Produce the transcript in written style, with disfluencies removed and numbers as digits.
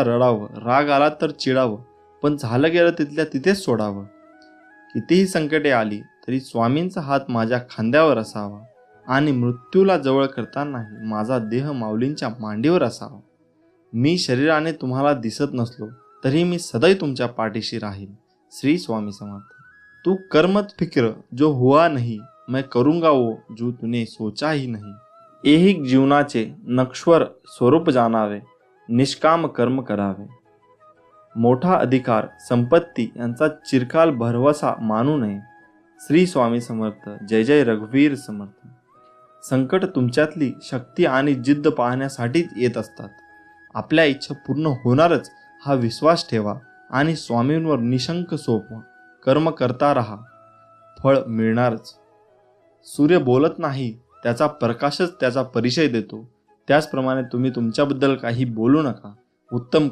रडावं, राग आला तर चिडावं, पण झालं गेलं तिथल्या तिथेच सोडावं. कितीही संकटे आली तरी स्वामींचा हात माझ्या खांद्यावर असावा आणि मृत्यूला जवळ करतानाही माझा देह माऊलींच्या मांडीवर असावा. मी शरीराने तुम्हाला दिसत नसलो तरी मी सदैव तुमच्या पाठीशी राहील. श्री स्वामी समर्थ. तू कर्मत फिक्र जो हुआ नहीं, मैं करूंगा वो जो तूने सोचा ही नहीं. ऐहिक जीवनाचे नश्वर स्वरूप जाणावे, निष्काम कर्म करावे. मोठा अधिकार संपत्ती यांचा चिरकाल भरवसा मानू नये. श्री स्वामी समर्थ. जय जय रघुवीर समर्थ. संकट तुमच्यातली शक्ती आणि जिद्द पाहण्यासाठीच येत असतात. आपल्या इच्छा पूर्ण होणारच हा विश्वास ठेवा आणि स्वामींवर निशंक सोपवा. कर्म करता राहा, फळ मिळणारच. सूर्य बोलत नाही, त्याचा प्रकाशच त्याचा परिचय देतो. त्याचप्रमाणे तुम्ही तुमच्याबद्दल काही बोलू नका. उत्तम